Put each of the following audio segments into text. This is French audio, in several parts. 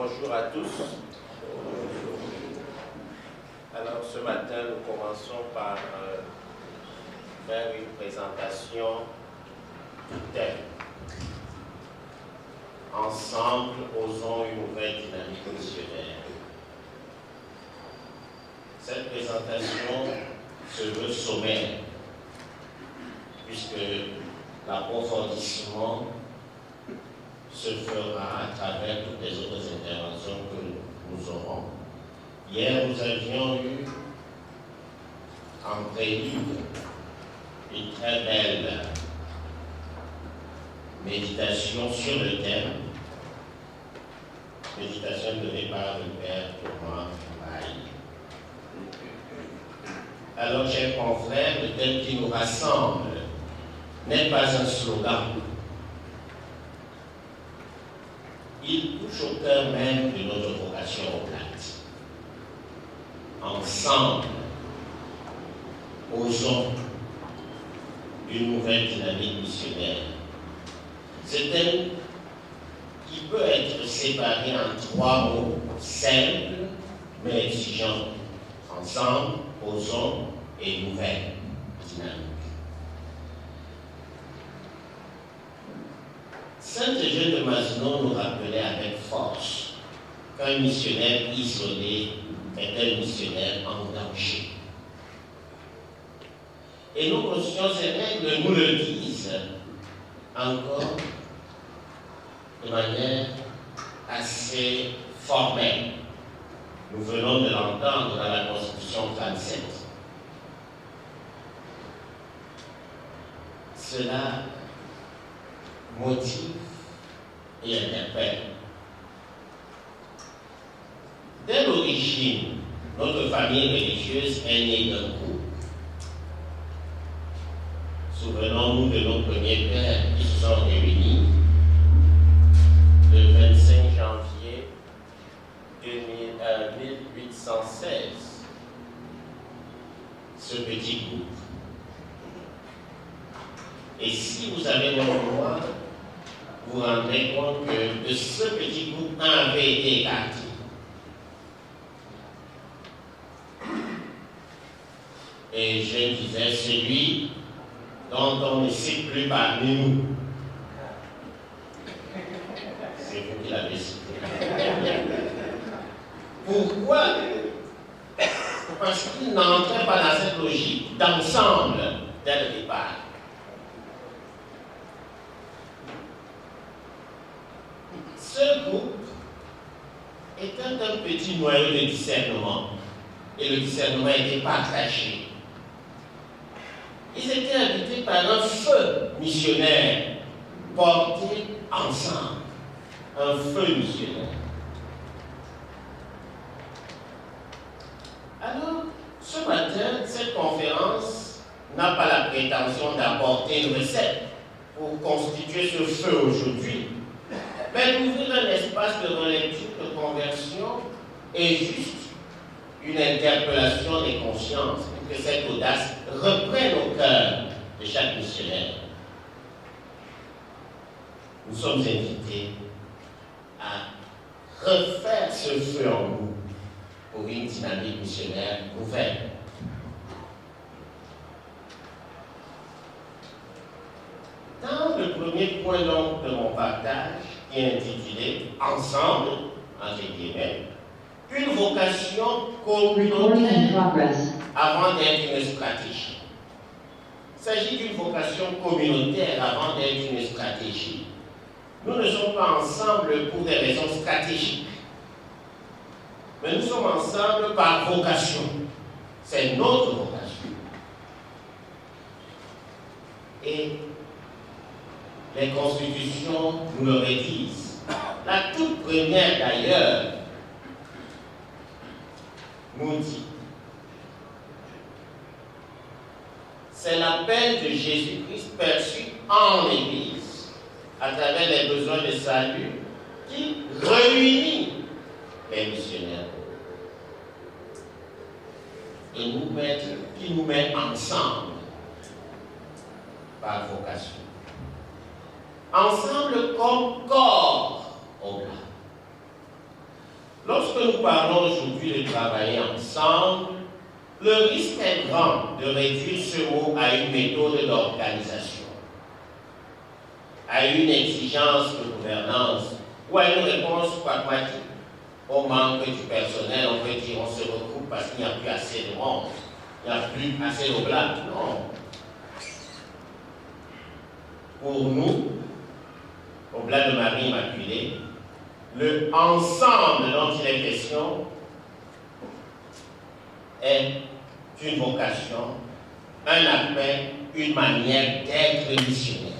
bonjour à tous. Alors ce matin, nous commençons par faire une présentation du thème. Ensemble, osons une nouvelle dynamique missionnaire. Cette présentation se veut sommaire, puisque l'approfondissement se fera à travers toutes les autres interventions que nous aurons. Hier, nous avions eu en prélude une très belle méditation sur le thème, méditation donnée par le Père Thomas Maï. Alors, chers confrères, le thème qui nous rassemble n'est pas un slogan. Il touche au cœur même de notre vocation au acte. Ensemble, osons une nouvelle dynamique missionnaire. Ce thème qui peut être séparé en 3 mots simples mais exigeants. Ensemble, osons et nouvelle dynamique. Saint Eugène de Mazenod nous rappelait avec force qu'un missionnaire isolé est un missionnaire en danger. Et nos consciences et règles nous le disent encore de manière assez formelle. Nous venons de l'entendre dans la Constitution 37. Cela motive et interpelle. Dès l'origine, notre famille religieuse est née d'un couple. Souvenons-nous de nos premiers pères qui se sont réunis le 25 janvier 1816. Ce petit groupe. Et si vous avez le mémoire, vous vous rendrez compte que de ce petit groupe, un avait été écarté. Et je disais, celui dont on ne sait plus parmi nous. C'est vous qui l'avez cité. Pourquoi? Parce qu'il n'entrait pas dans cette logique d'ensemble dès le départ. Ce groupe était un petit noyau de discernement. Et le discernement était partagé. Ils étaient habités par un feu missionnaire porté ensemble. Un feu missionnaire. Alors, ce matin, cette conférence n'a pas la prétention d'apporter une recette pour constituer ce feu aujourd'hui, mais d'ouvrir un espace de relecture, de conversion et juste une interpellation des consciences pour que cette audace reprenne au cœur de chaque missionnaire. Nous sommes invités à refaire ce feu en nous pour une dynamique missionnaire nouvelle. Dans le premier point long de mon partage, qui est intitulé « Ensemble », entre guillemets, une vocation communautaire avant d'être une stratégie. Il s'agit d'une vocation communautaire avant d'être une stratégie. Nous ne sommes pas ensemble pour des raisons stratégiques, mais nous sommes ensemble par vocation. C'est notre vocation. Et les constitutions nous le redisent. La toute première d'ailleurs nous dit, c'est l'appel de Jésus-Christ perçu en l'Église à travers les besoins de salut qui réunit les missionnaires et qui nous met ensemble par vocation. Ensemble comme corps au bas. Lorsque nous parlons aujourd'hui de travailler ensemble, le risque est grand de réduire ce mot à une méthode d'organisation, à une exigence de gouvernance ou à une réponse pragmatique. Au manque du personnel, on peut dire on se regroupe parce qu'il n'y a plus assez de monde, il n'y a plus assez de blagues. Non. Pour nous, au Blas de Marie Immaculée, le ensemble dont il est question est une vocation, un appel, une manière d'être missionnaire.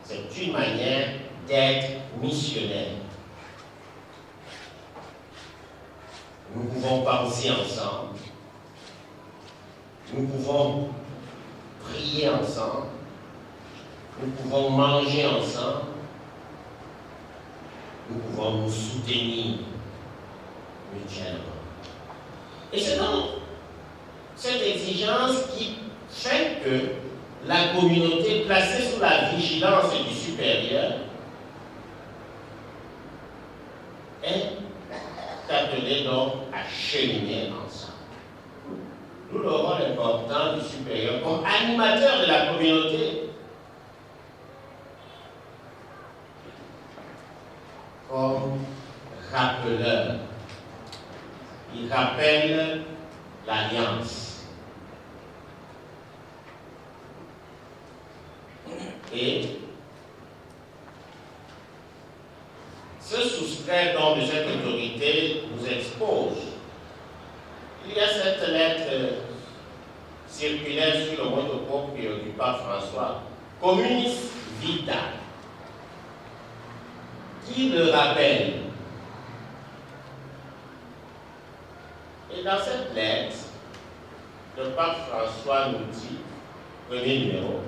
C'est une manière d'être missionnaire. Nous pouvons penser ensemble, nous pouvons prier ensemble, nous pouvons manger ensemble, nous pouvons nous soutenir mutuellement. Et c'est donc cette exigence qui fait que la communauté placée sous la vigilance du supérieur est appelée donc à cheminer ensemble. Nous le rôle important du supérieur comme animateur de la communauté, comme rappeleur. Il rappelle l'alliance. Et se soustraire donc de cette autorité nous expose. Il y a cette lettre circulaire sur le mode propre du pape François, Communis Vita, qui le rappelle. Et dans cette lettre, le pape François nous dit, premier numéro,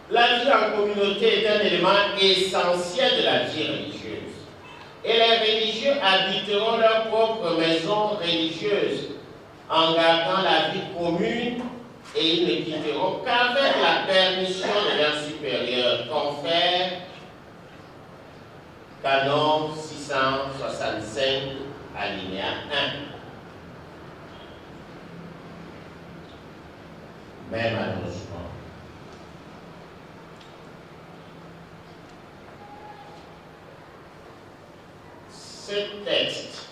la vie en communauté est un élément essentiel de la vie religieuse. Et les religieux habiteront leur propre maison religieuse en gardant la vie commune et ils ne quitteront qu'avec la permission de leur supérieur, confère Canon 665, alinéa 1. Mais malheureusement, ce texte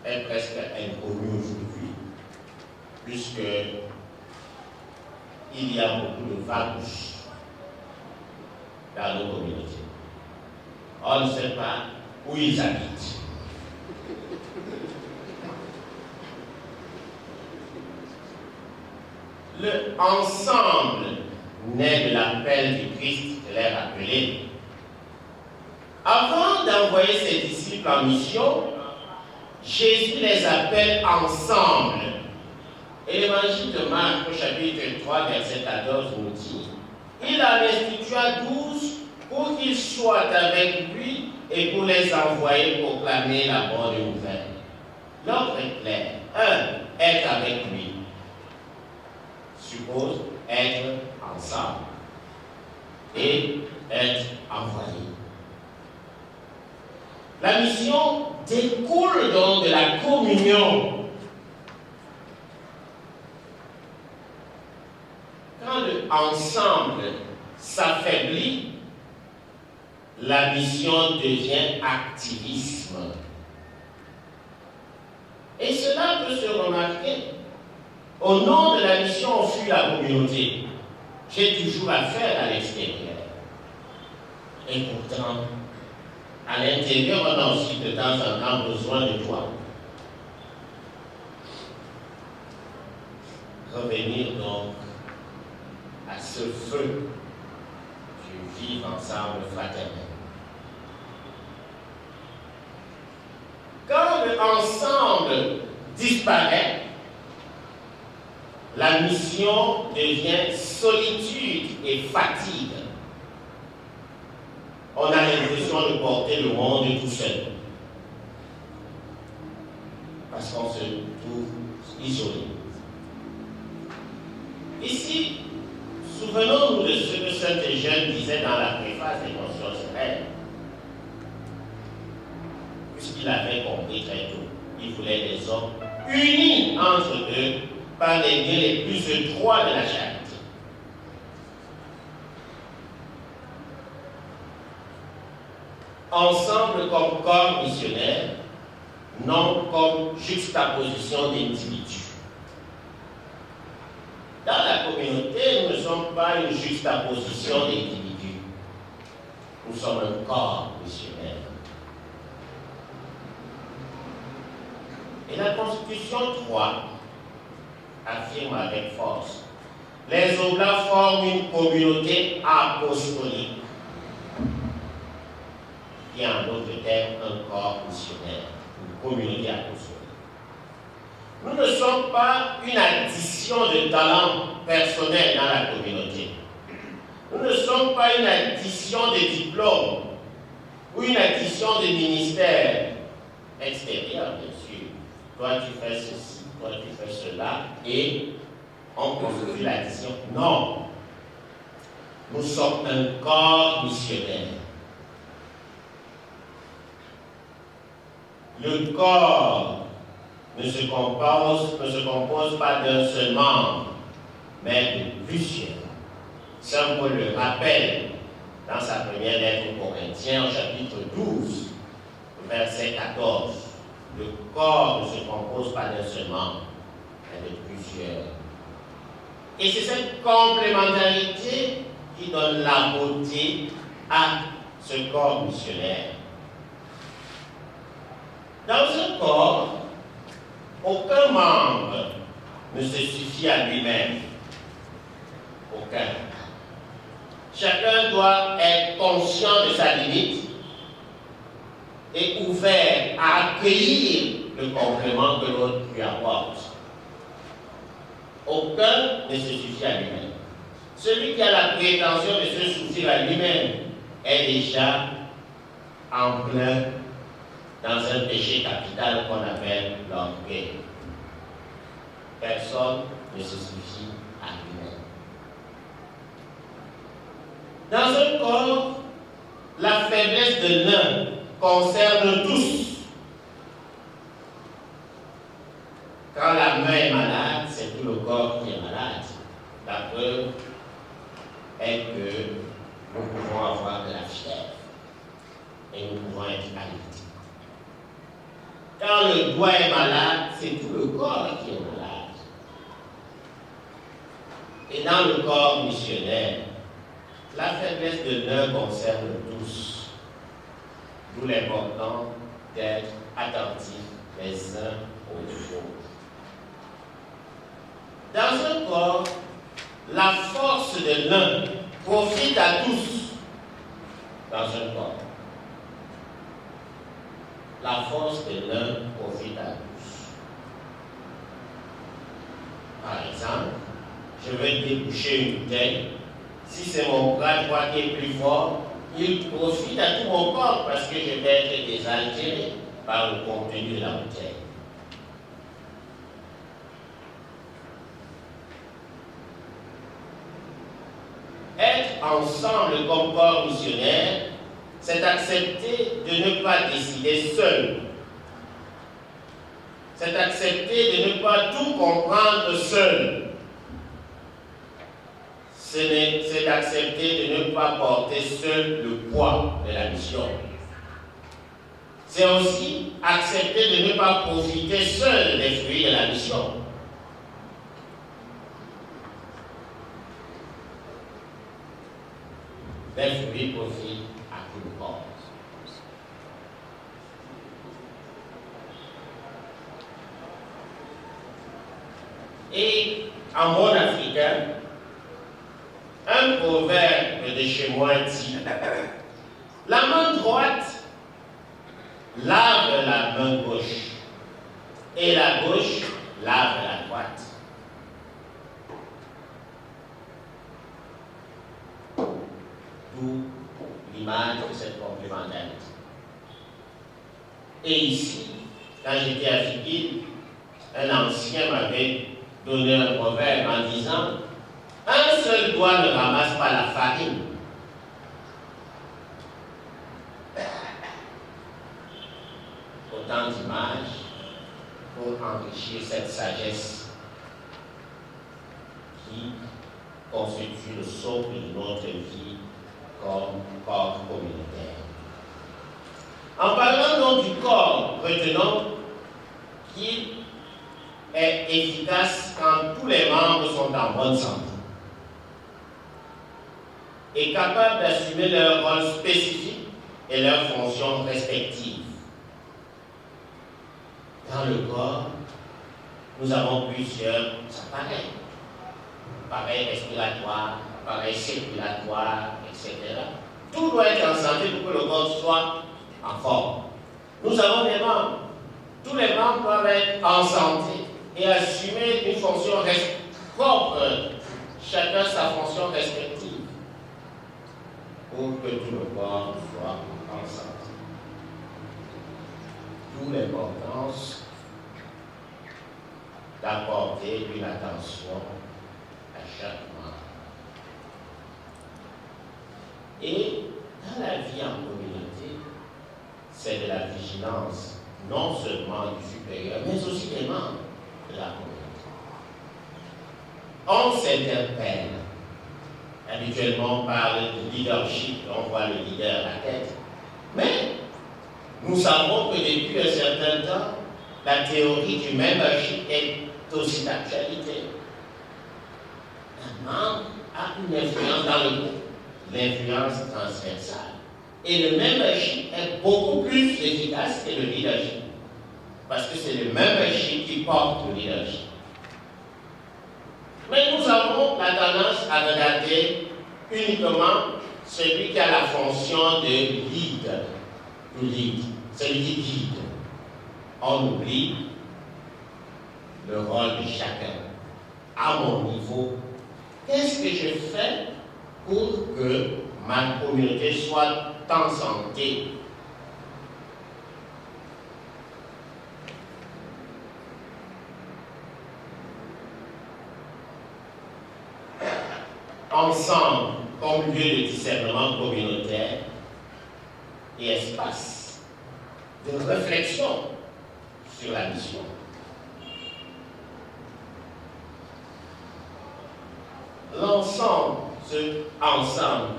est presque inconnu aujourd'hui, puisque il y a beaucoup de vagues dans nos communautés. On ne sait pas où ils habitent. Le ensemble naît de l'appel du Christ de l'air appelé. Avant d'envoyer ses disciples en mission, Jésus les appelle ensemble. Et l'évangile de Marc, au chapitre 3, verset 14, nous dit: il en institua 12 pour qu'ils soient avec lui et pour les envoyer proclamer la bonne nouvelle. L'ordre est clair. 1. Être avec lui suppose être ensemble et être envoyé. La mission découle donc de la communion. Quand le ensemble s'affaiblit, la mission devient activisme. Et cela peut se remarquer. Au nom de la mission, on fuit la communauté. J'ai toujours affaire à l'extérieur. Et pourtant, à l'intérieur, on a aussi de temps en temps besoin de toi. Revenir donc à ce feu du vivre ensemble fraternel. Quand l'ensemble disparaît, la mission devient solitude et fatigue. On a l'impression de porter le monde tout seul. Parce qu'on se trouve isolé. Ici, souvenons-nous de ce que Saint Eugène disait dans la préface des Consciences réelles. Puisqu'il qu'il avait compris très tôt. Il voulait des hommes unis entre eux par les liens les plus étroits de la charité. Ensemble comme corps missionnaire, non comme juxtaposition d'individus. Dans la communauté, nous ne sommes pas une juxtaposition d'individus. Nous sommes un corps missionnaire. Et la Constitution 3 affirme avec force: les Oblats forment une communauté apostolique, qui est en d'autres termes un corps missionnaire, une communauté apostolique. Nous ne sommes pas une addition de talents personnels dans la communauté. Nous ne sommes pas une addition de diplômes ou une addition de ministères extérieurs, bien sûr. Toi, tu fais ceci, toi, tu fais cela, et on construit l'addition. Non. Nous sommes un corps missionnaire. Le corps ne se compose pas d'un seul membre, mais de plusieurs. Saint Paul le rappelle dans sa première lettre aux Corinthiens, au chapitre 12, verset 14. Le corps ne se compose pas d'un seul membre, mais de plusieurs. Et c'est cette complémentarité qui donne la beauté à ce corps missionnaire. Dans un corps, aucun membre ne se suffit à lui-même. Aucun. Chacun doit être conscient de sa limite et ouvert à accueillir le complément que l'autre lui apporte. Aucun ne se suffit à lui-même. Celui qui a la prétention de se suffire à lui-même est déjà en plein dans un péché capital qu'on appelle l'orgueil. Personne ne se suffit à lui-même. Dans un corps, la faiblesse de l'un concerne tous. Quand la main est malade, c'est tout le corps qui est malade. La preuve est que nous pouvons avoir de la fièvre et nous pouvons être alité. Quand le doigt est malade, c'est tout le corps qui est malade. Et dans le corps missionnaire, la faiblesse de l'un concerne tous. D'où l'important d'être attentifs les uns aux autres. Dans un corps, la force de l'un profite à tous. Dans un corps, la force de l'un profite à tous. Par exemple, je vais déboucher une bouteille. Si c'est mon bras droit qui est plus fort, il profite à tout mon corps parce que je vais être désaltéré par le contenu de la bouteille. Être ensemble comme corps missionnaire, c'est accepter de ne pas décider seul. C'est accepter de ne pas tout comprendre seul. C'est d'accepter de ne pas porter seul le poids de la mission. C'est aussi accepter de ne pas profiter seul des fruits de la mission. Les fruits profitent à tout le corps. Et en monde africain, un proverbe de chez moi dit: la main droite lave la main gauche et la gauche lave la droite. D'où l'image de cette complémentarité. Et ici, quand j'étais à Fikil, un ancien m'avait donné un proverbe en disant: un seul doigt ne ramasse pas la farine. autant d'images pour enrichir cette sagesse qui constitue le socle de notre vie comme corps communautaire. En parlant donc du corps, retenons qu'il est efficace quand tous les membres sont en bonne santé et capables d'assumer leur rôle spécifique et leurs fonctions respectives. Dans le corps, nous avons plusieurs appareils. Appareil respiratoire, appareil circulatoire, etc. Tout doit être en santé pour que le corps soit en forme. Nous avons des membres. Tous les membres doivent être en santé et assumer une fonction propre, chacun sa fonction respective, pour que tout le corps soit en santé. D'où l'importance d'apporter une attention à chaque membre. Et dans la vie en communauté, c'est de la vigilance, non seulement du supérieur, mais aussi des membres de la communauté. On s'interpelle. Habituellement, on parle de leadership, on voit le leader à la tête. Mais nous savons que depuis un certain temps, la théorie du membership est aussi d'actualité. Un membre a une influence dans le groupe, l'influence transversale. Et le membership est beaucoup plus efficace que le leadership. Parce que c'est le membership qui porte le leadership. Mais nous avons la tendance à regarder uniquement celui qui a la fonction de lead, celui qui guide. On oublie le rôle de chacun. À mon niveau, qu'est-ce que je fais pour que ma communauté soit en santé? Ensemble, comme lieu de discernement communautaire et espace de réflexion sur la mission. L'ensemble,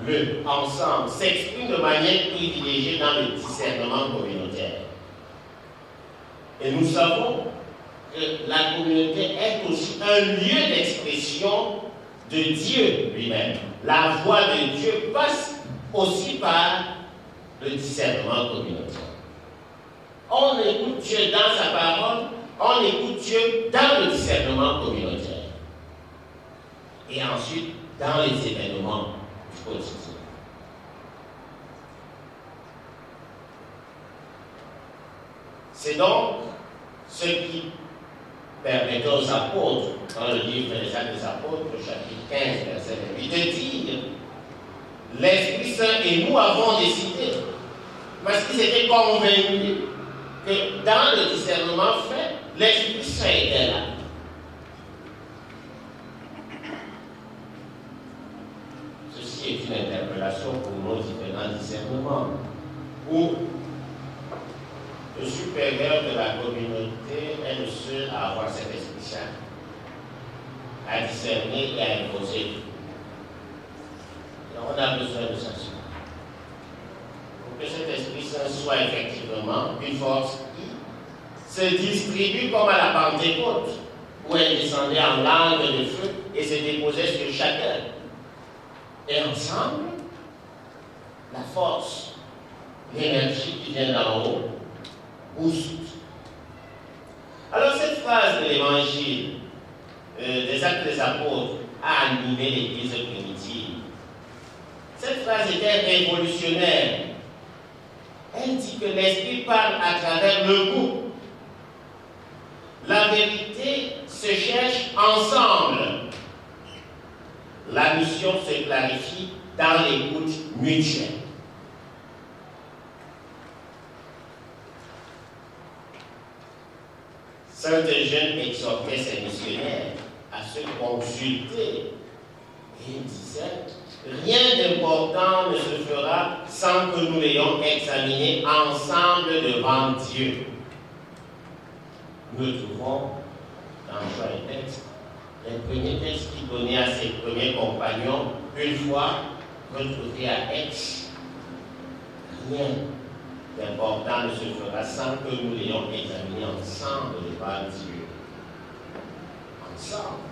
le ensemble s'exprime de manière privilégiée dans le discernement communautaire. Et nous savons que la communauté est aussi un lieu d'expression de Dieu lui-même. La voix de Dieu passe aussi par le discernement communautaire. On écoute Dieu dans sa parole, on écoute Dieu dans le discernement communautaire. Et ensuite, dans les événements du quotidien. C'est donc ce qui permettait aux apôtres, dans le livre des Actes des Apôtres, chapitre 15, verset 8, de dire l'Esprit Saint et nous avons décidé, parce qu'ils étaient convaincus que dans le discernement fait, l'Esprit Saint était là. Ceci est une interpellation pour nos différents discernements, où le supérieur de la communauté est le seul à avoir cet Esprit Saint, à discerner et à imposer. Donc on a besoin de s'assurer. Pour que cet Esprit Saint soit effectivement une force qui se distribue comme à la Pentecôte, où elle descendait en langue de feu et se déposait sur chacun. Et ensemble, la force, l'énergie qui vient d'en haut, booste. Alors cette phrase de l'Évangile des Actes des Apôtres a animé l'Église primitive. Cette phrase était révolutionnaire. Elle dit que l'Esprit parle à travers le groupe. La vérité se cherche ensemble. La mission se clarifie dans l'écoute mutuelle. Saint Eugène exhortait ses missionnaires à se consulter. Et il disait, rien d'important ne se fera sans que nous l'ayons examiné ensemble devant Dieu. nous trouvons dans le choix des textes, les premiers textes qu'il donnait à ses premiers compagnons, une fois retrouvés à Aix, rien d'important ne se fera sans que nous l'ayons examiné ensemble devant Dieu. Ensemble,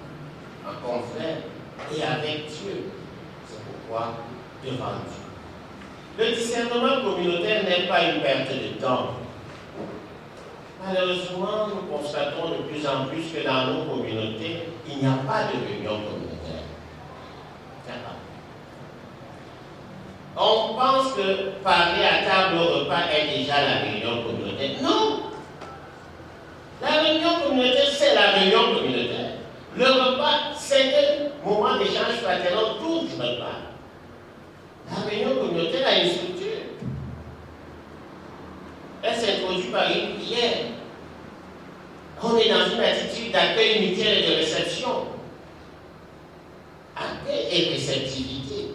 en confrère et avec Dieu. C'est pourquoi devant Dieu. Le discernement communautaire n'est pas une perte de temps. Malheureusement, nous constatons de plus en plus que dans nos communautés, il n'y a pas de réunion communautaire. On pense que parler à table au repas est déjà la réunion communautaire. Non! La réunion communautaire, c'est la réunion communautaire. Le repas, c'est un moment d'échange fraternel autour du repas. La réunion communautaire a une structure. Elle s'introduit par une prière. On est dans une attitude d'accueil mutuel et de réception. Accueil et réceptivité.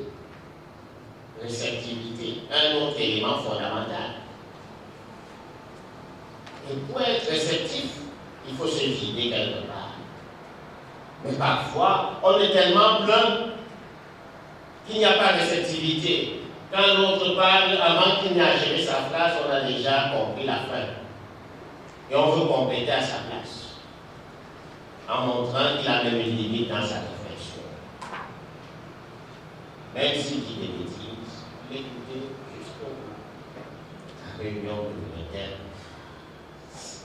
Réceptivité, un autre élément fondamental. Et pour être réceptif, il faut se vider quelque part. Mais parfois, on est tellement plein qu'il n'y a pas de réceptivité. Quand l'autre parle, avant qu'il n'ait achèvé sa phrase, on a déjà compris la fin. Et on veut compléter à sa place, en montrant qu'il a même une limite dans sa réflexion. Même s'il dit des bêtises, l'écouter jusqu'au bout. La réunion communautaire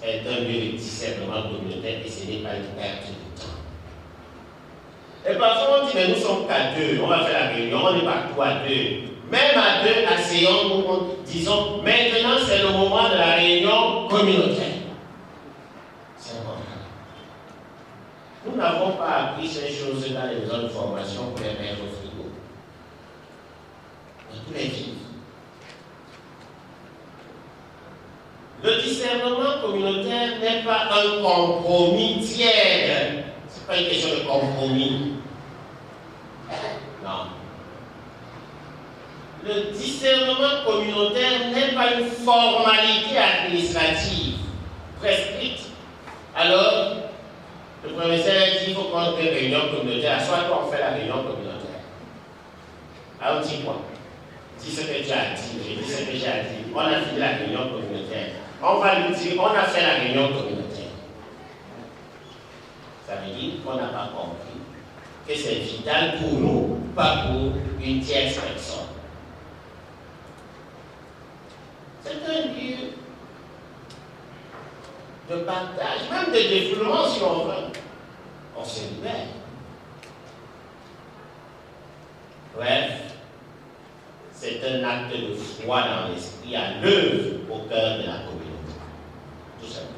est un lieu de discernement communautaire et ce n'est pas une perte de temps. Et parfois on dit, mais nous sommes qu'à deux, on va faire la réunion, on est partout à deux. Même à deux, asseyons-nous, disons, maintenant c'est le moment de la réunion communautaire. C'est important. Nous n'avons pas appris ces choses dans les maisons de formation pour les mettre au frigo. Mais tous les vivre. Le discernement communautaire n'est pas un compromis tiède. Ce n'est pas une question de compromis. Non. Le discernement communautaire n'est pas une formalité administrative prescrite. Alors, le professeur dit qu'il faut qu'on ait une réunion communautaire. Soit on fait la réunion communautaire. Alors, dis quoi? Dis ce que tu as dit. J'ai dit ce que j'ai dit. On a fini la réunion communautaire. On va lui dire, on a fait la réunion communautaire. Ça veut dire qu'on n'a pas compris que c'est vital pour nous, pas pour une tierce personne. C'est un lieu de partage, même de défoulement si on veut. On se libère. Bref, c'est un acte de foi dans l'esprit à l'œuvre au cœur de la communauté. Tout simplement.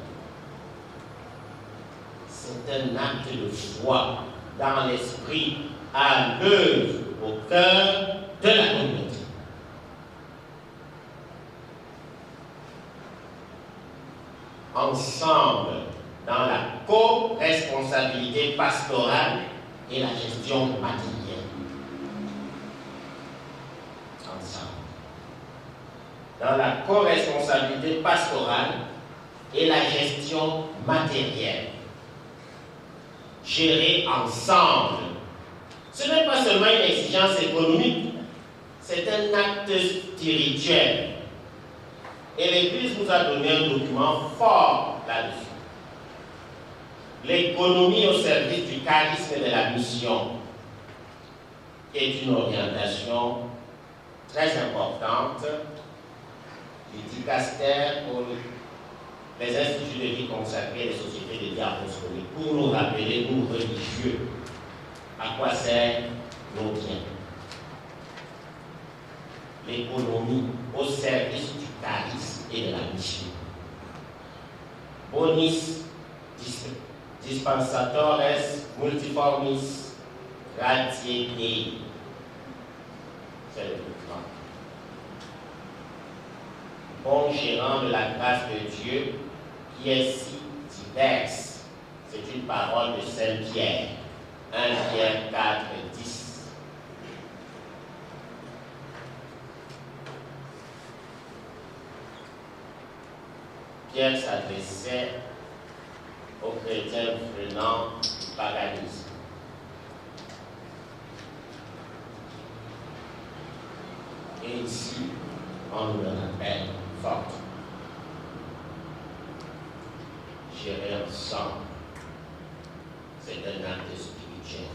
C'est un acte de foi dans l'esprit à l'œuvre au cœur de la communauté. Ensemble, dans la co-responsabilité pastorale et la gestion matérielle. Ensemble. Dans la co-responsabilité pastorale et la gestion matérielle. Gérer ensemble. Ce n'est pas seulement une exigence économique, c'est un acte spirituel. Et l'Église nous a donné un document fort là-dessus. L'économie au service du charisme et de la mission, qui est une orientation très importante du dicaster pour les instituts de vie consacrés et les sociétés de vie apostoliques, pour nous rappeler, nous religieux, à quoi servent nos biens. L'économie au service du charisme et de la mission. Bonis dispensatores multiformis gratiae Dei. C'est le document. Bon gérant de la grâce de Dieu qui est si diverse. C'est une parole de Saint Pierre. 1 Pierre 4, 10. Pierre s'adressait chrétien venant du paganisme. Et ici, on nous le rappelle fort. Gérer ensemble, c'est un acte spirituel.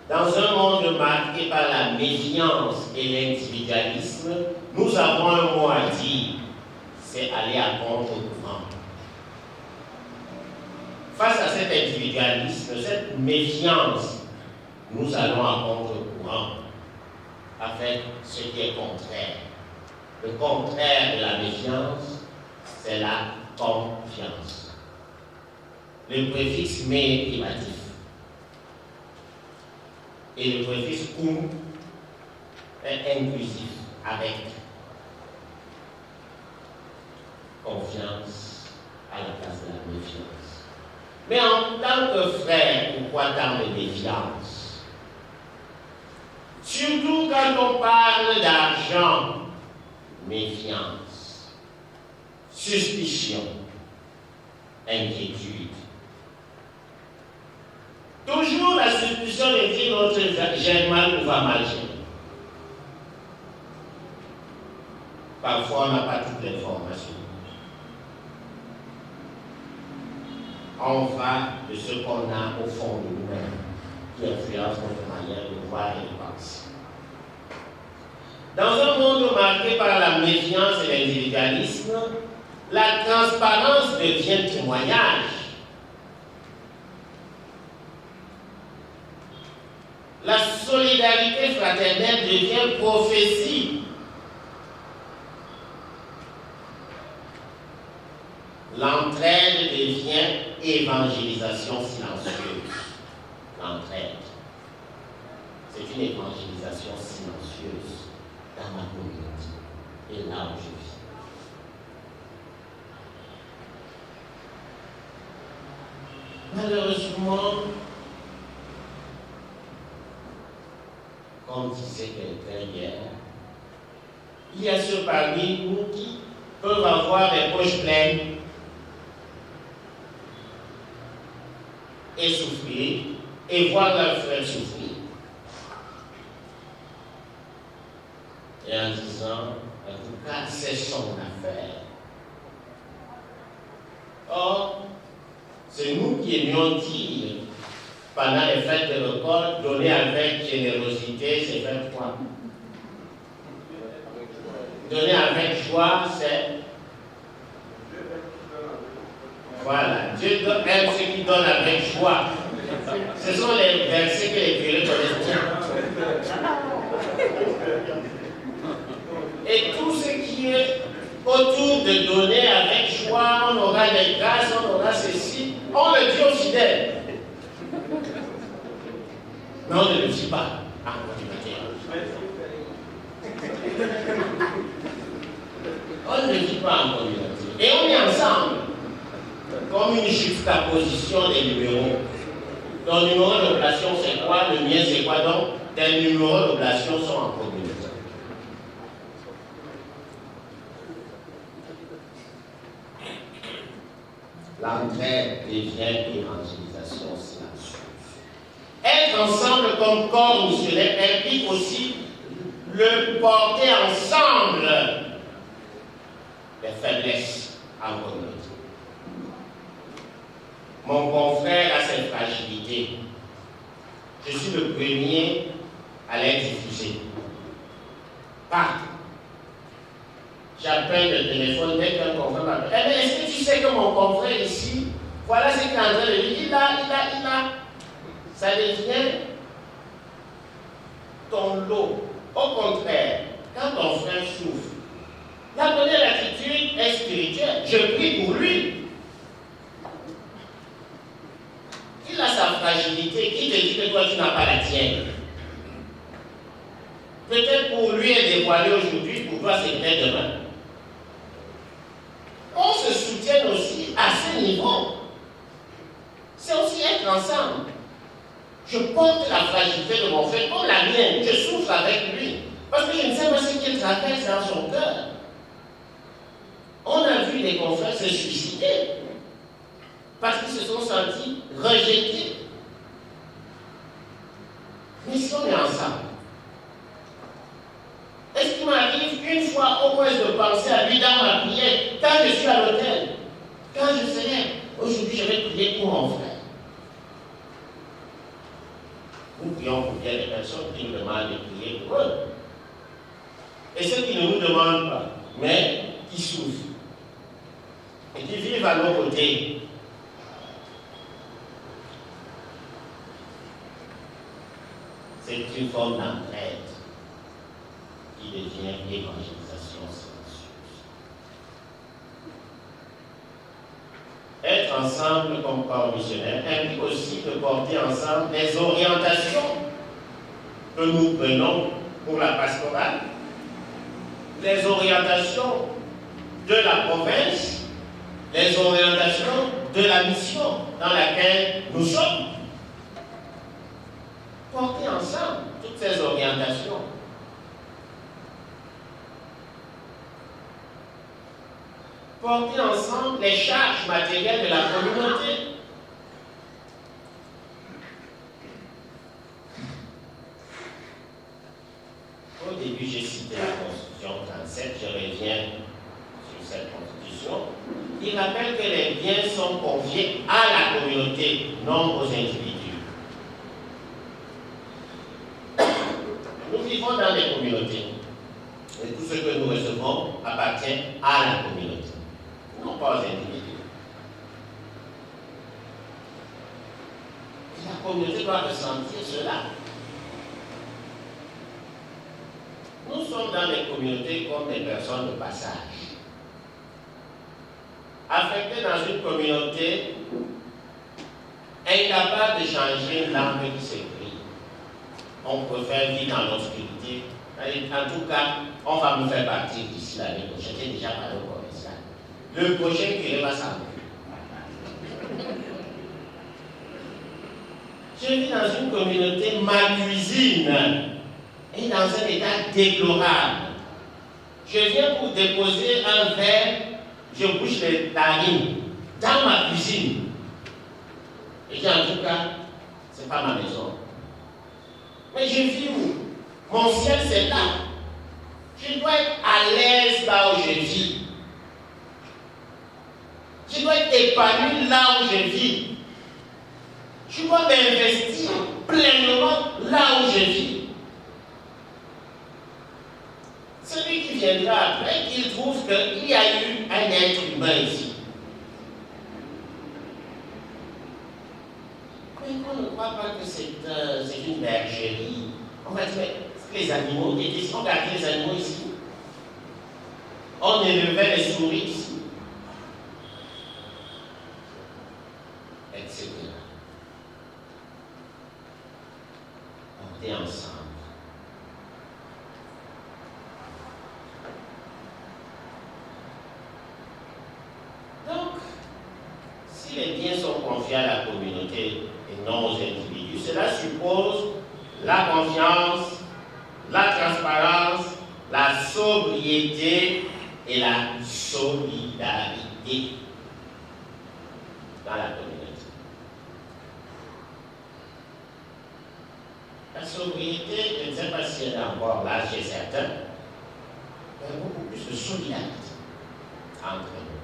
Dans un monde marqué par la méfiance et l'individualisme, nous avons un mot à dire, c'est aller à contre-courant. Face à cet individualisme, cette méfiance, nous allons à contre-courant avec ce qui est contraire. Le contraire de la méfiance, c'est la confiance. Le préfixe mais est privatif. Et le préfixe cum est inclusif, avec confiance à la place de la méfiance. Mais en tant que frère, pourquoi tant de méfiance? Surtout quand on parle d'argent, méfiance, suspicion, inquiétude. Toujours la suspicion de dire notre Germain nous va mal gérer. Parfois, on n'a pas toute l'information. On va de ce qu'on a au fond de nous-mêmes, qui influence notre manière de voir et de penser. Dans un monde marqué par la méfiance et l'individualisme, la transparence devient témoignage. La solidarité fraternelle devient prophétie. L'entraide devient évangélisation silencieuse. L'entraide, c'est une évangélisation silencieuse dans ma communauté et là où je vis. Malheureusement, comme disait quelqu'un hier, il y a ceux parmi nous qui peuvent avoir les poches pleines et souffrir, et voir leurs frères souffrir. Et en disant, en tout cas, c'est son affaire. Or, c'est nous qui aimions dire, pendant les fêtes de récolte, donner avec générosité, c'est faire quoi? Donner avec joie, c'est... Voilà, Dieu aime ceux qui donnent avec joie. Ce sont les versets que les curés connaissent bien. Et tout ce qui est autour de donner avec joie, on aura des grâces, on aura ceci, on le dit aux fidèles. Mais on ne le dit pas en communauté. On ne le dit pas en communauté. Et on est ensemble. Comme une juxtaposition des numéros. Ton numéro d'oblation c'est quoi? Le mien c'est quoi? Donc, tes numéros d'oblation sont en communauté. L'entraide devient évangélisation silencieuse. Être ensemble comme corps missionnaire implique aussi le porter ensemble les faiblesses en communauté. Mon confrère a cette fragilité. Je suis le premier à les diffuser. Pas. J'appelle le téléphone dès qu'un confrère m'appelle. Eh bien, est-ce que tu sais que mon confrère ici, voilà ce qu'il est en train de dire. Il a. Ça devient ton lot. Au contraire, quand ton frère souffre, la première attitude est spirituelle. Je prie pour lui. Il a sa fragilité. Qui te dit que toi tu n'as pas la tienne? Peut-être pour lui est dévoilé aujourd'hui, pour toi c'est peut-être demain. On se soutient aussi à ce niveau. C'est aussi être ensemble. Je porte la fragilité de mon frère comme la mienne. Je souffre avec lui. Parce que je ne sais pas ce qu'il traverse dans son cœur. On a vu des confrères se suicider. parce qu'ils se sont sentis rejetés. Mais si on est ensemble, est-ce qu'il m'arrive une fois au moins de penser à lui dans ma prière, quand je suis à l'hôtel, quand je célèbre, aujourd'hui je vais prier pour mon frère. Nous prions pour bien les personnes qui nous demandent de prier pour eux. Et ceux qui ne nous demandent pas, mais qui souffrent et qui vivent à nos côtés. C'est une forme d'entraide qui devient l'évangélisation silencieuse. Être ensemble comme corps missionnaire implique aussi de porter ensemble les orientations que nous prenons pour la pastorale, les orientations de la province, les orientations de la mission dans laquelle nous sommes. Porter ensemble toutes ces orientations. Porter ensemble les charges matérielles de la communauté. Au début, j'ai cité la Constitution 37, je reviens sur cette Constitution. Il rappelle que les biens sont confiés à la communauté, non aux individus. Nous vivons dans des communautés et tout ce que nous recevons appartient à la communauté, non pas aux individus. Et la communauté doit ressentir cela. Nous sommes dans les communautés comme des personnes de passage. Affectés dans une communauté, incapables de changer une langue qui s'écrit. On préfère vivre dans l'obscurité. En tout cas, on va nous faire partir d'ici l'année prochaine. J'ai déjà parlé au commercial. Le prochain curé va s'en aller. Je vis dans une communauté, ma cuisine est dans un état déplorable. Je viens pour déposer un verre, je bouche les narines dans ma cuisine. Et je dis en tout cas, ce n'est pas ma maison. Mais je vis où? Mon ciel, c'est là. Je dois être à l'aise là où je vis. Je dois être épanoui là où je vis. Je dois m'investir pleinement là où je vis. Celui qui viendra après, il trouve qu'il y a eu un être humain ici. Mais on ne croit pas que c'est une bergerie. On va dire, les animaux, et si on regardait les animaux ici, on élevait les souris ici, etc. On est ensemble. Donc, si les biens sont confiés à la communauté et non aux individus, cela suppose la confiance, la transparence, la sobriété et la solidarité dans la communauté. La sobriété, je ne sais pas si elle est encore là chez certains, mais beaucoup plus de solidarité entre nous.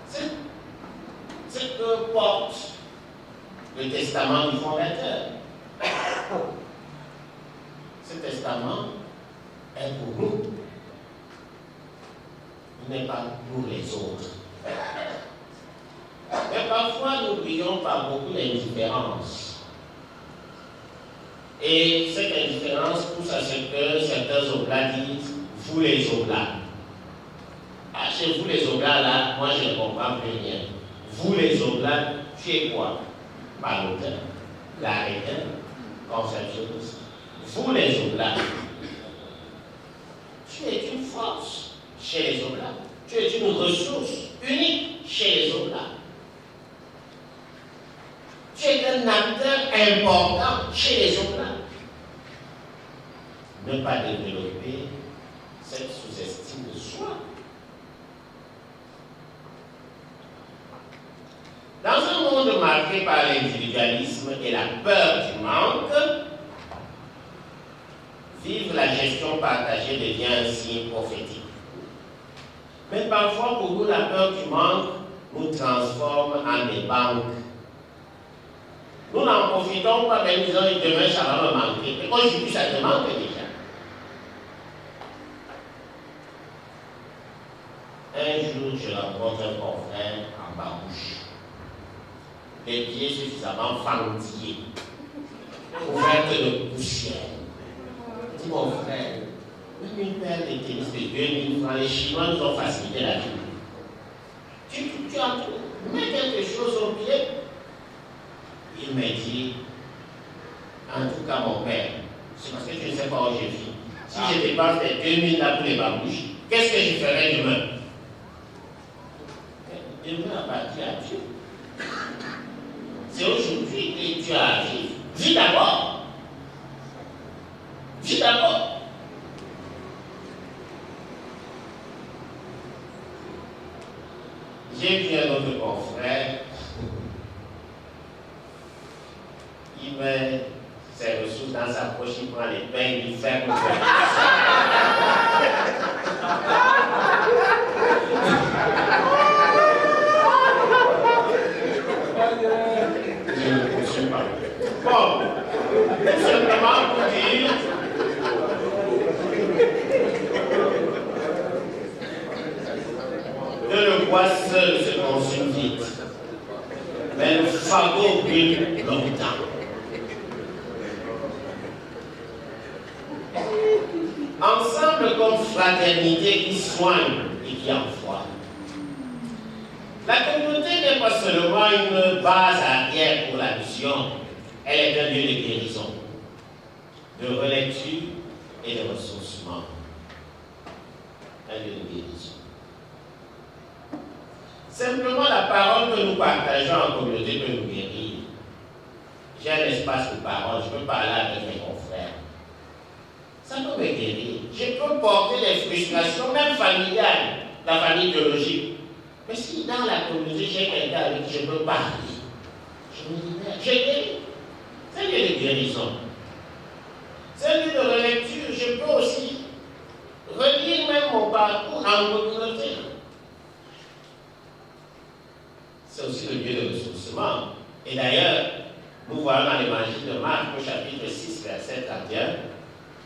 C'est ce que porte le testament du fondateur. Ce testament est pour nous. Il n'est pas pour les autres. Mais parfois, nous prions par beaucoup d'indifférence. Et cette indifférence pousse à ce que certains oblats disent « vous les oblats ». Ah, chez vous les oblats, là, moi je ne comprends plus rien. Vous les oblats, tu es quoi? Balotin, larétain, conceptionniste. Vous les oblats, tu es une force chez les oblats. Tu es une ressource unique chez les oblats. Tu es un acteur important chez les oblats. Ne pas développer cette sous-estime de soi. Dans un monde marqué par l'individualisme et la peur du manque, vivre la gestion partagée devient un signe prophétique. Mais parfois, pour nous, la peur du manque nous transforme en des banques. Nous n'en profitons pas, mais nous disons, demain, ça va me manquer. Et aujourd'hui, ça te manque déjà. Un jour, je rencontre un confrère en bambouche. Les pieds suffisamment fendillés, couverts de poussière. Je dis, mon frère, même une paire de tennis de 2000 francs, les Chinois nous ont facilité la vie. Tu as tout, mets quelque chose au pied. Il m'a dit, en tout cas, mon père, c'est parce que tu ne sais pas où je vis. Si je dépense les 2000 là pour les bambouches, qu'est-ce que je ferai demain? Demain appartient à Dieu. C'est aujourd'hui que tu arrives. Vis d'abord. Vis d'abord. J'ai vu un autre confrère. Il met ses ressources dans sa poche, il prend les pains, il ferme le Je ne poursuis pas. Bon, tout simplement pour dire que le bois seul se consume vite, mais le fagot brûle longtemps. Ensemble comme fraternité qui soigne et qui envoie. La communauté n'est pas seulement une base arrière pour la mission, elle est un lieu de guérison, de relecture et de ressourcement. Un lieu de guérison. Simplement la parole que nous partageons en communauté peut nous guérir. J'ai un espace de parole, je peux parler avec mes confrères. Ça peut me guérir. Je peux porter les frustrations, même familiales, la famille biologique. Mais si dans la communauté, j'ai quelqu'un avec qui je peux parler, je me libère, je guéris. C'est un lieu de guérison. C'est un lieu de relecture. Je peux aussi relire même mon parcours en communauté. C'est aussi le lieu de ressourcement. Et d'ailleurs, nous voyons dans l'évangile de Marc, au chapitre 6, verset 31,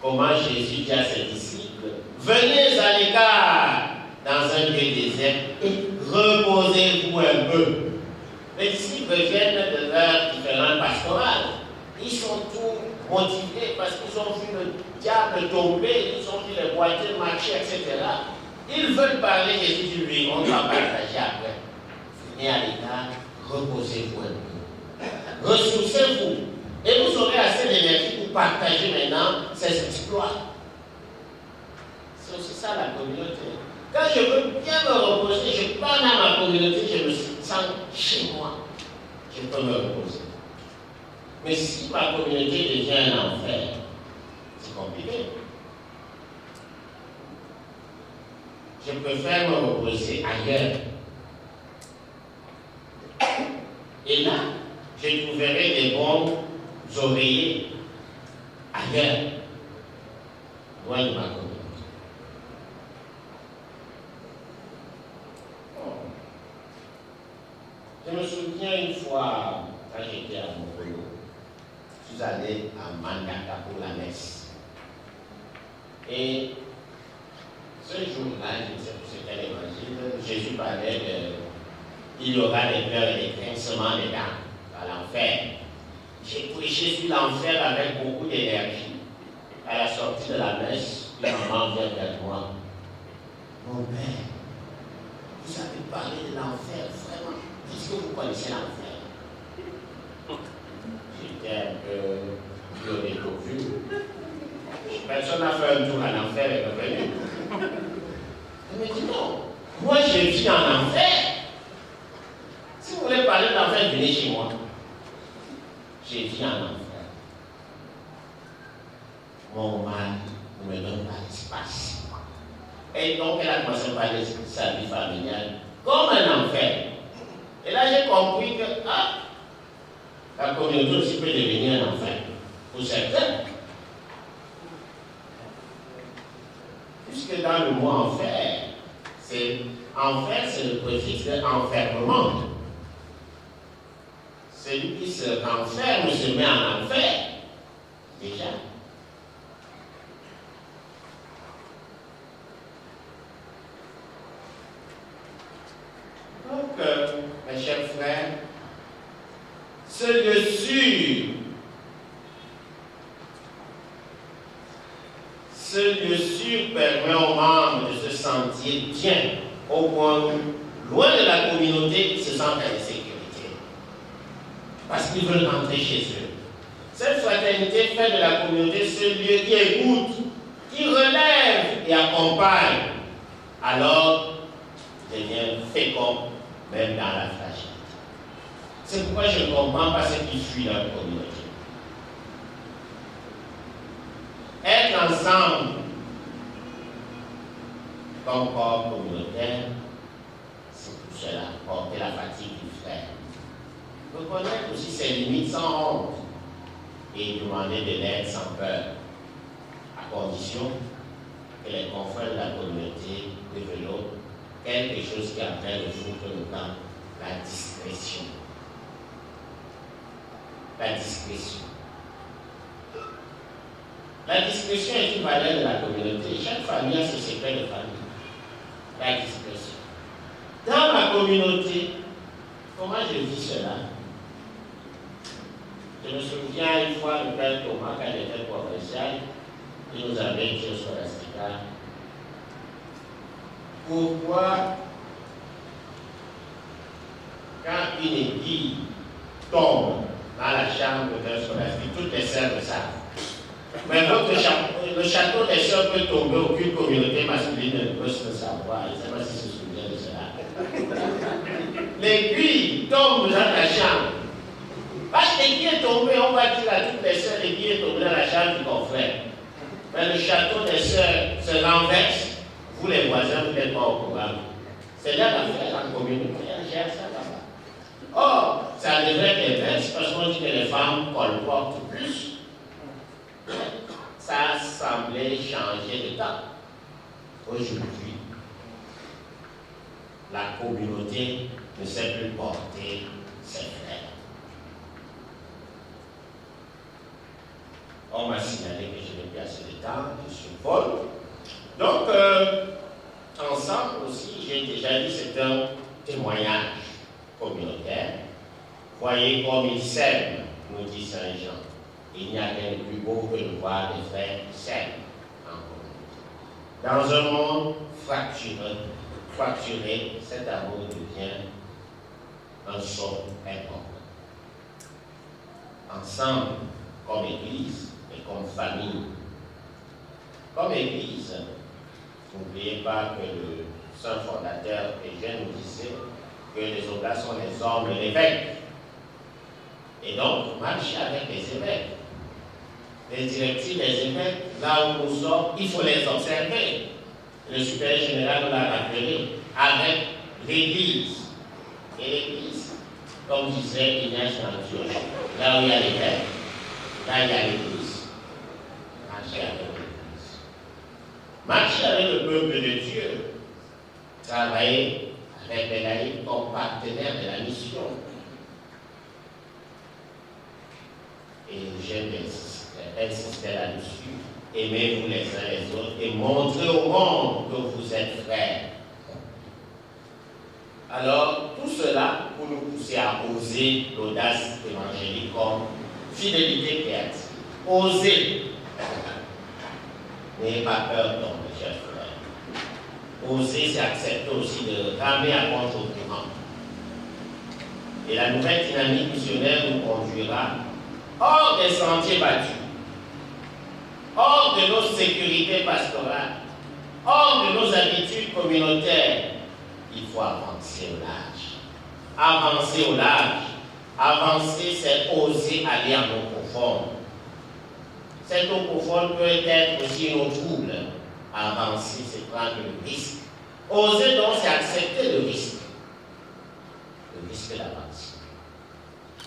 comment Jésus dit à ses disciples, venez à l'écart dans un lieu désert et reposez-vous un peu. Les disciples viennent de leurs différentes pastorales. Ils sont tous motivés parce qu'ils ont vu le diable tomber, ils ont vu les voitures marcher, etc. Ils veulent parler, Jésus dit oui, on va partager après. Venez à l'écart, reposez-vous un peu. Ressourcez-vous. Et vous aurez assez d'énergie pour partager maintenant ces exploits. C'est aussi ça la communauté. Quand je veux bien me reposer, je parle à ma communauté, je me sens chez moi. Je peux me reposer. Mais si ma communauté devient un enfer, c'est compliqué. Je préfère me reposer ailleurs. Et là, je trouverai des bons oreillers ailleurs, loin de ma communauté. Je me souviens une fois, quand j'étais à Montpellier, je suis allé à Mandaka pour la messe. Et ce jour-là, je ne sais plus c'était l'évangile, Jésus parlait de il y aura des pleurs et des grincements des dents à l'enfer. J'ai prêché sur l'enfer avec beaucoup d'énergie. À la sortie de la messe, une maman vient vers moi. Mon père, vous avez parlé de l'enfer, vraiment. Est-ce que vous connaissez l'enfer? J'étais un peu plus au dépourvu. Personne n'a fait un tour à l'enfer et revenu. Elle me dit non, moi je vis en enfer. Si vous voulez parler de l'enfer, venez chez moi. J'ai vis en enfer. Mon mari ne me donne pas d'espace. Et donc elle a commencé à parler de sa vie familiale comme un enfer. Et là, j'ai compris que la communauté aussi peut devenir un enfer pour certains. Puisque dans le mot enfer, c'est le préfixe de enfermement. Celui qui se renferme se met en enfer. Déjà. Donc, mes chers frères, ce lieu sûr permet aux membres de se sentir bien, au point où, loin de la communauté, ils se sentent en insécurité. Parce qu'ils veulent rentrer chez eux. Cette fraternité fait de la communauté ce lieu qui écoute, qui relève et accompagne. Alors, devient fécond, même dans la fragilité. C'est pourquoi je ne comprends pas ceux qui fuient leur communauté. Être ensemble comme corps communautaire, c'est pour cela, porter la fatigue du frère. Reconnaître aussi ses limites sans honte et demander de l'aide sans peur, à condition que les confrères de la communauté développent quelque chose qui appelle le foutre le temps, la discrétion. La discrétion. La discrétion est une valeur de la communauté. Chaque famille a ses secrets de famille. La discrétion. Dans ma communauté, comment je vis cela? Je me souviens une fois, le père Thomas, quand il était provincial, il nous avait dit au Scholastica, pourquoi, quand une aiguille tombe dans la chambre d'un scolastique, toutes les sœurs le savent. Mais le château des sœurs peut tomber, aucune communauté masculine ne peut se savoir. Je ne sais pas si se souvient de cela. L'aiguille tombe dans la chambre. Parce que l'aiguille est tombée, on va dire à toutes les sœurs, l'aiguille est tombée dans la chambre du confrère. Mais le château des sœurs se renverse. Vous les voisins, vous n'êtes pas au courant. C'est là l'affaire en communauté, on gère ça là-bas. Or, ça devrait être inverse parce qu'on dit que les femmes colportent plus. Ça semblait changer de temps. Aujourd'hui, la communauté ne sait plus porter ses frères. On m'a signalé que je n'ai plus assez de temps, je suis folle. Donc, ensemble aussi, j'ai déjà dit, c'est un témoignage communautaire. Voyez comme ils s'aiment, nous dit Saint Jean. Il n'y a rien de plus beau que de voir des frères qui s'aiment en communauté. Dans un monde fracturé, cet amour devient un socle important. Ensemble, comme Église et comme famille. Comme Église, n'oubliez pas que le saint fondateur Eugène nous disait que les oblats sont les hommes de l'évêque. Et donc, marcher avec les évêques. Les directives des évêques, là où nous sommes, il faut les observer. Le supérieur général nous l'a rappelé, avec l'Église. Et l'Église, comme disait Ignace d'Antioche, là où il y a l'évêque, là il y a l'Église. Marcher avec l'Église. Marcher avec le peuple de Dieu. Travailler avec les laïcs comme partenaires de la mission. Et j'aime insister là-dessus. Aimez-vous les uns les autres et montrez au monde que vous êtes frères. Alors, tout cela pour nous pousser à oser l'audace évangélique comme fidélité créative. Osez. N'ayez pas peur, donc, mes chers frères. Oser, c'est accepter aussi de ramer à contre-courant. Et la nouvelle dynamique missionnaire nous conduira hors des sentiers battus, hors de nos sécurités pastorales, hors de nos habitudes communautaires. Il faut avancer au large. Avancer au large. Avancer, c'est oser aller en eau profonde. Cette eau profonde peut être aussi une eau trouble. Avancer, c'est prendre le risque. Oser donc, c'est accepter le risque. Le risque d'avance.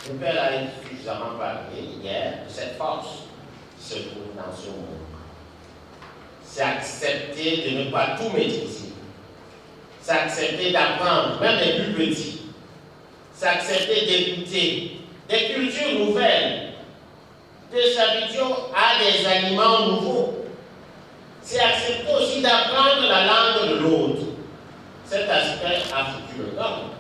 Le Père a suffisamment parlé hier de cette force qui se trouve dans ce monde. C'est accepter de ne pas tout maîtriser. C'est accepter d'apprendre, même les plus petits. C'est accepter d'écouter des cultures nouvelles, de s'habituer à des aliments nouveaux. C'est accepter aussi d'apprendre la langue de l'autre. Cet aspect a foutu le temps.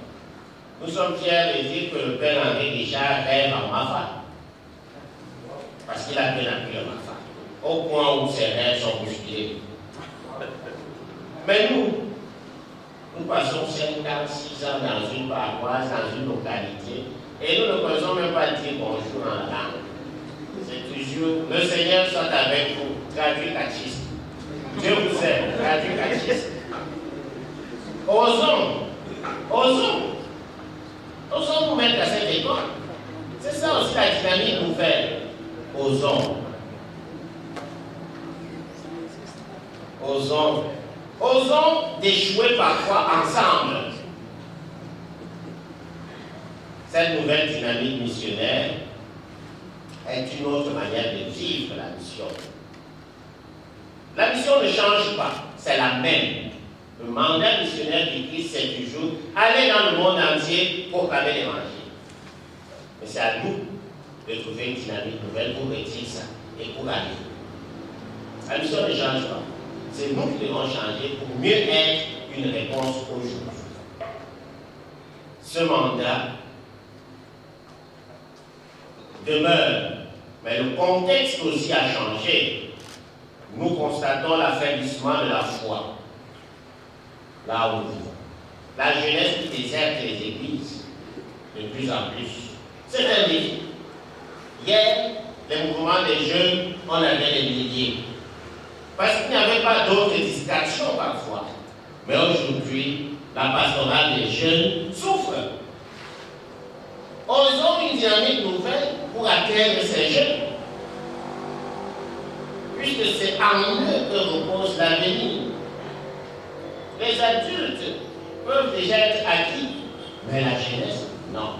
Nous sommes fiers de dire que le Père Henri Richard rêve en Mafa. Parce qu'il a bien appris le Mafa. Au point où ses rêves sont bousculés. Mais nous passons 56 ans dans une paroisse, dans une localité, et nous ne pouvons même pas dire bonjour en langue. C'est toujours le Seigneur soit avec vous, traduit catchiste. Dieu vous aime, traduit catchiste. Osons nous mettre à cette école. C'est ça aussi la dynamique nouvelle. Osons d'échouer parfois ensemble. Cette nouvelle dynamique missionnaire est une autre manière de vivre la mission. La mission ne change pas, c'est la même. Le mandat missionnaire du Christ, c'est toujours aller dans le monde entier pour proclamer l'évangile. Mais c'est à nous de trouver une dynamique nouvelle pour retirer ça et pour aller. La mission ne change pas. C'est nous qui devons changer pour mieux être une réponse aujourd'hui. Ce mandat demeure, mais le contexte aussi a changé. Nous constatons l'affaiblissement de la foi. Là où nous vivons. La jeunesse qui déserte les églises, de plus en plus. C'est un défi. Hier, les mouvements des jeunes, on avait des milliers. Parce qu'il n'y avait pas d'autres distractions parfois. Mais aujourd'hui, la pastorale des jeunes souffre. Osons une dynamique nouvelle pour atteindre ces jeunes. Puisque c'est en eux que repose l'avenir. Les adultes peuvent déjà être acquis, mais la jeunesse, non.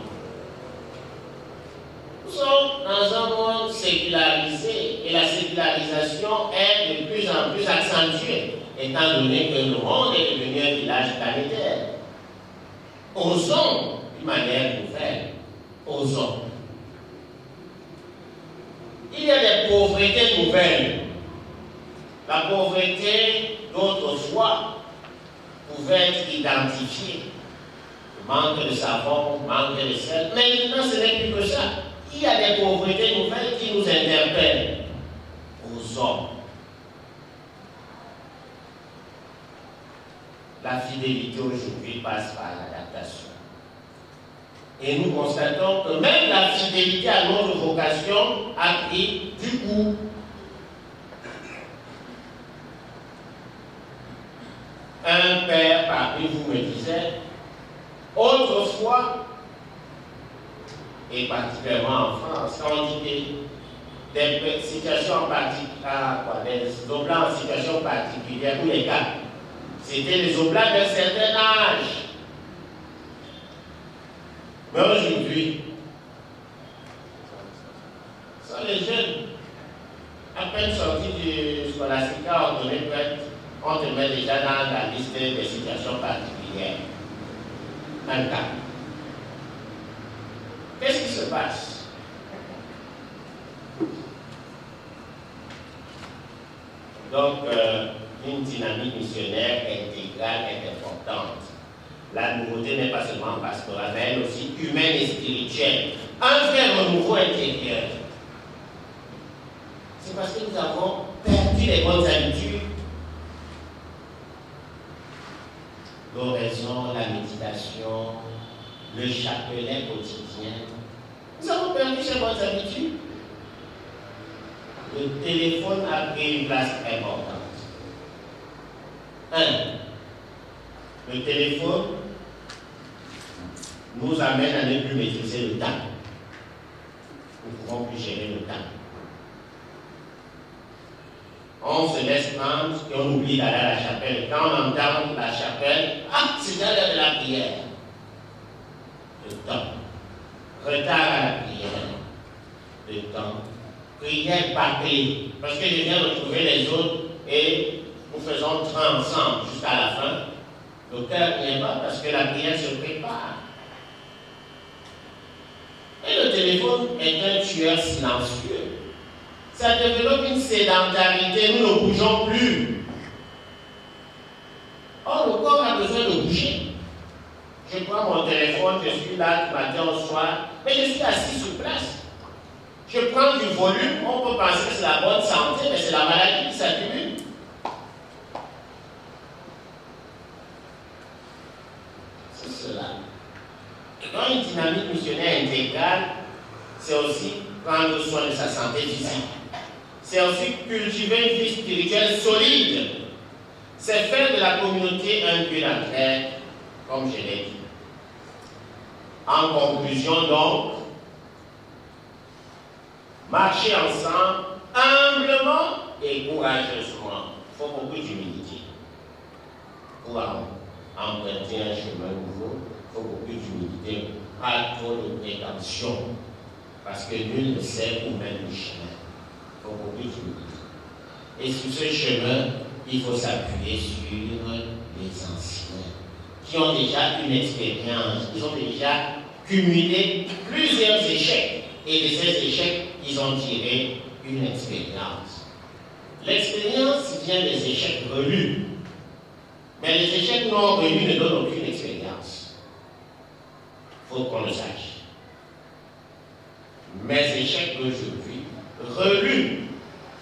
Nous sommes dans un monde sécularisé et la sécularisation est de plus en plus accentuée, étant donné que le monde est devenu un village planétaire. Osons d'une manière nouvelle. Osons. Il y a des pauvretés nouvelles. La pauvreté d'autrefois pouvait être identifiée. Manque de savon, manque de sel. Mais maintenant, ce n'est plus que ça. Il y a des pauvretés nouvelles qui nous interpellent. Osons. La fidélité aujourd'hui passe par l'adaptation. Et nous constatons que même la fidélité à notre vocation a pris du coup. Un père parmi vous me disait, autrefois, et particulièrement en France, quand on dit des situations particulières, des oblats en situation particulière, tous les cas, c'était les oblats d'un certain âge. Mais aujourd'hui, ce sont les jeunes, à peine sortis du scolastica, on te met déjà dans la liste des situations particulières. Un cas. Qu'est-ce qui se passe? Donc, une dynamique missionnaire intégrale est importante. La nouveauté n'est pas seulement pastorale, mais elle aussi humaine et spirituelle. Un vrai renouveau intérieur. C'est parce que nous avons perdu les bonnes habitudes. L'oraison, la méditation, le chapelet quotidien. Nous avons perdu ces bonnes habitudes. Le téléphone a pris une place importante. Le téléphone nous amène à ne plus maîtriser le temps. Nous ne pouvons plus gérer le temps. On se laisse prendre et on oublie d'aller à la chapelle. Quand on entend la chapelle, c'est l'heure de la prière. Le temps. Retard à la prière, de temps. Prière bâclée, parce que je viens retrouver les autres et nous faisons 30 ensemble jusqu'à la fin. Le cœur n'y est pas parce que la prière se prépare. Et le téléphone est un tueur silencieux. Ça développe une sédentarité, nous ne bougeons plus. Or, le corps a besoin de bouger. Je prends mon téléphone, je suis là du matin au soir, mais je suis assis sur place. Je prends du volume, on peut penser que c'est la bonne santé, mais c'est la maladie qui s'accumule. C'est cela. Dans une dynamique missionnaire intégrale, c'est aussi prendre soin de sa santé physique. C'est aussi cultiver une vie spirituelle solide. C'est faire de la communauté un lieu d'entraide, comme je l'ai dit. En conclusion, donc, marcher ensemble, humblement et courageusement. Il faut beaucoup d'humilité. Pour emprunter un chemin nouveau, il faut beaucoup d'humilité. Pas trop de prétention. Parce que nul ne sait où mène le chemin. Il faut beaucoup d'humilité. Et sur ce chemin, il faut s'appuyer sur les anciens qui ont déjà une expérience, ils ont déjà cumulé plusieurs échecs. Et de ces échecs, ils ont tiré une expérience. L'expérience vient des échecs relus. Mais les échecs non relus ne donnent aucune expérience. Il faut qu'on le sache. Mes échecs d'aujourd'hui, relus,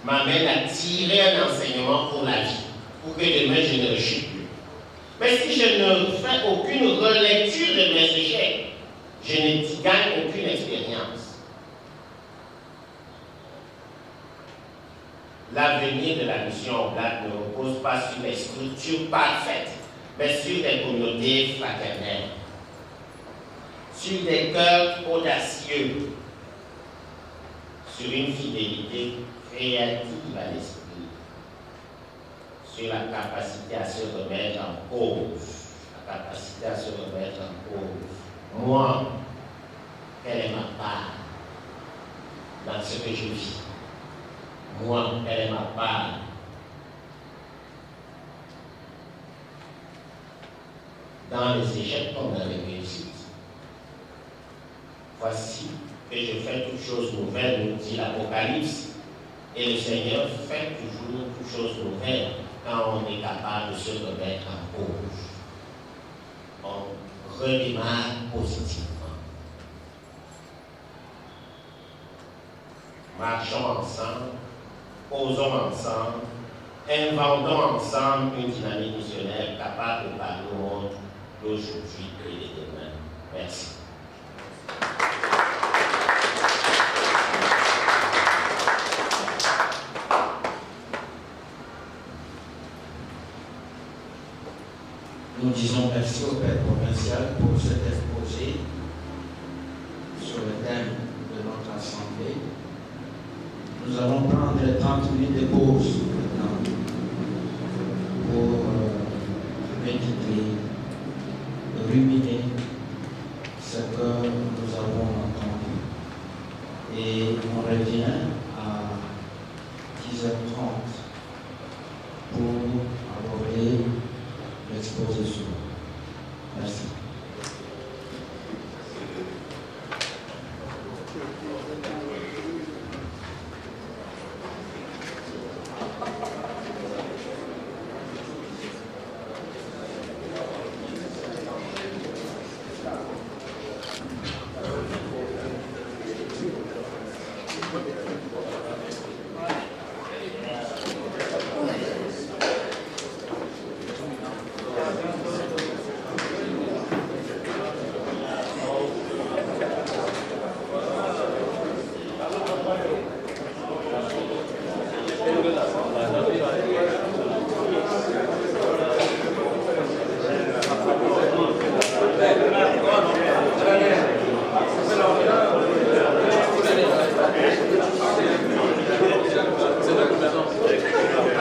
m'amènent à tirer un enseignement pour la vie, pour que demain je ne rechute plus. Mais si je ne fais aucune relecture de mes échecs, je ne gagne aucune expérience. L'avenir de la mission Oblate ne repose pas sur les structures parfaites, mais sur des communautés fraternelles, sur des cœurs audacieux, sur une fidélité créative à l'esprit, sur la capacité à se remettre en cause, la capacité à se remettre en cause. Moi, quelle est ma part dans ce que je vis? Moi, quelle est ma part? Dans les échecs comme dans les réussites. Voici que je fais toutes choses nouvelles, nous dit l'Apocalypse. Et le Seigneur fait toujours toutes choses nouvelles quand on est capable de se remettre en cause. On redémarre positivement. Marchons ensemble, posons ensemble, inventons ensemble une dynamique missionnaire capable de parler au monde d'aujourd'hui et de demain. Merci. Nous disons merci au Père provincial pour cet exposé sur le thème de notre assemblée. Nous allons prendre 30 minutes de pause maintenant pour méditer, ruminer ce que nous avons entendu. Et on revient à 10h30 pour aborder l'exposition. Merci.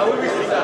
Ah oui, oui, c'est ça.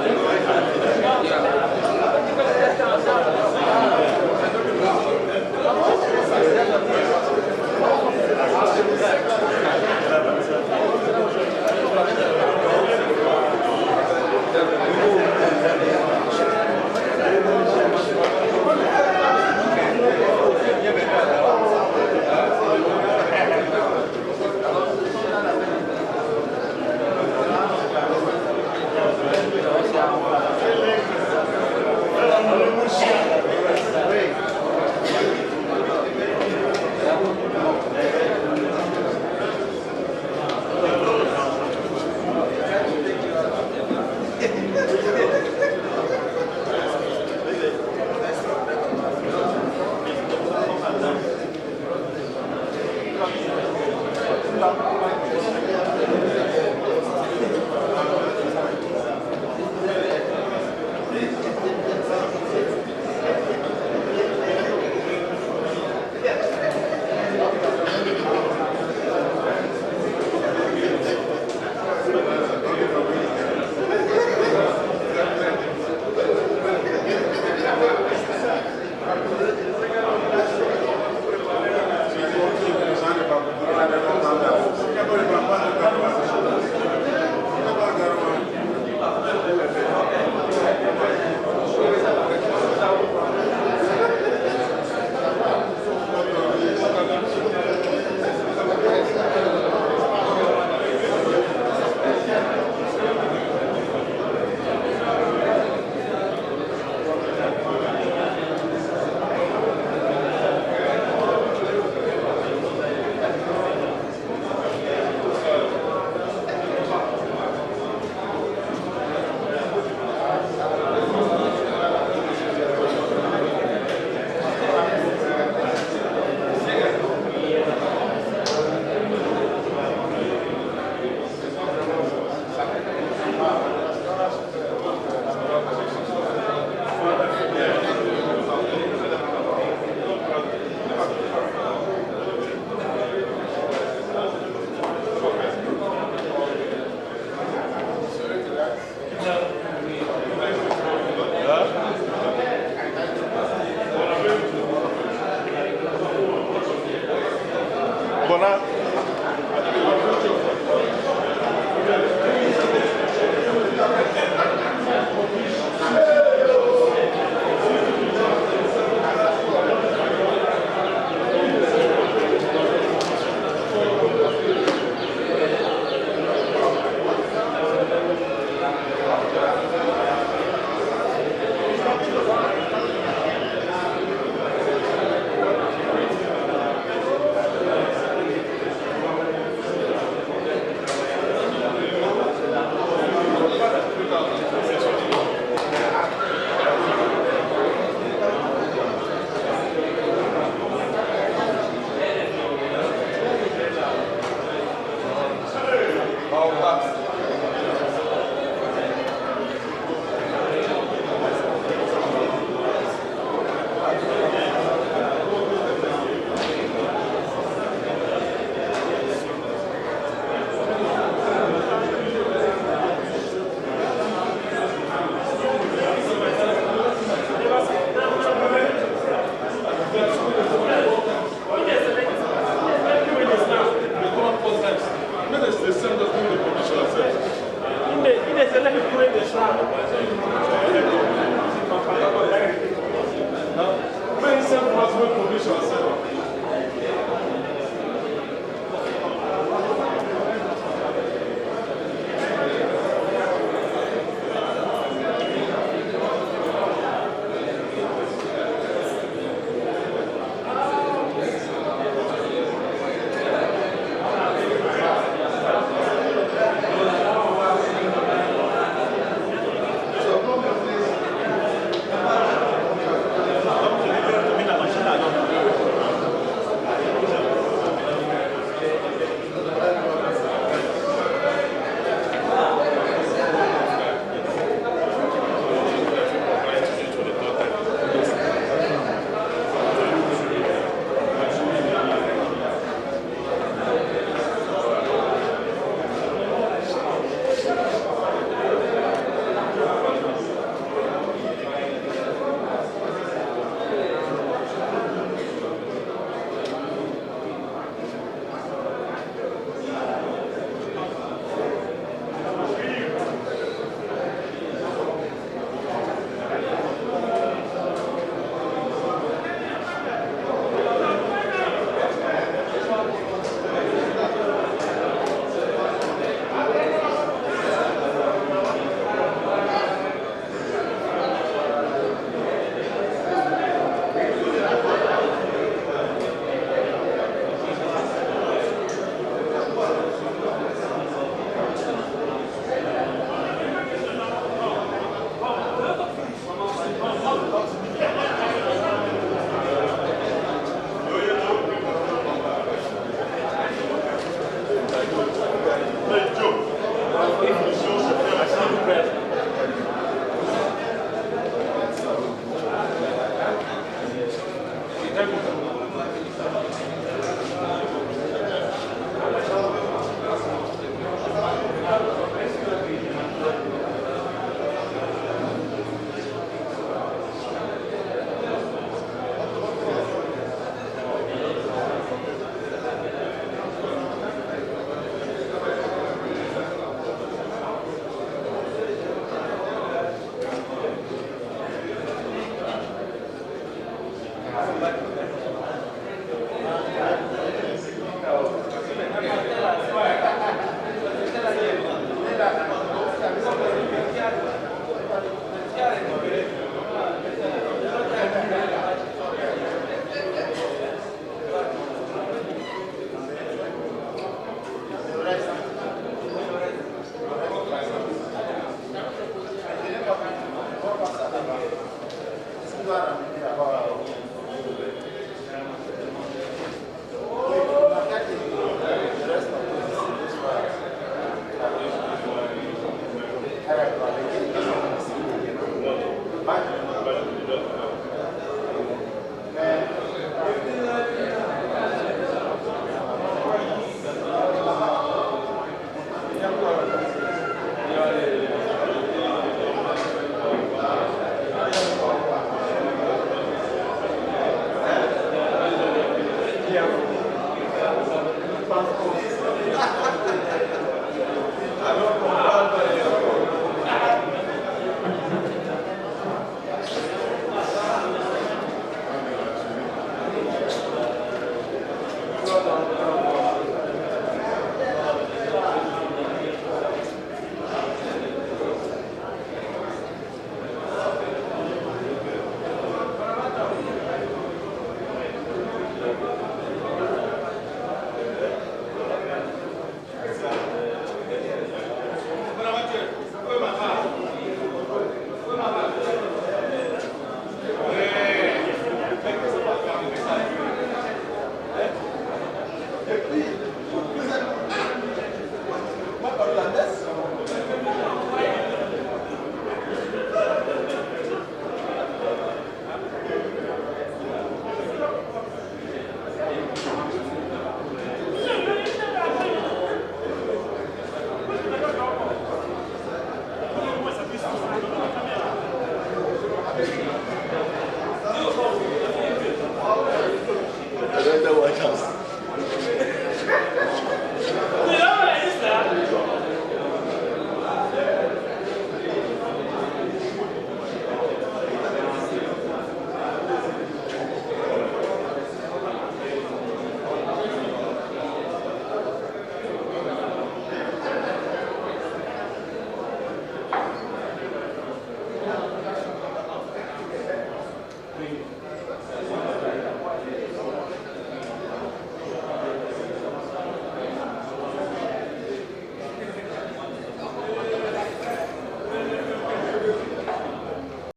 Gracias.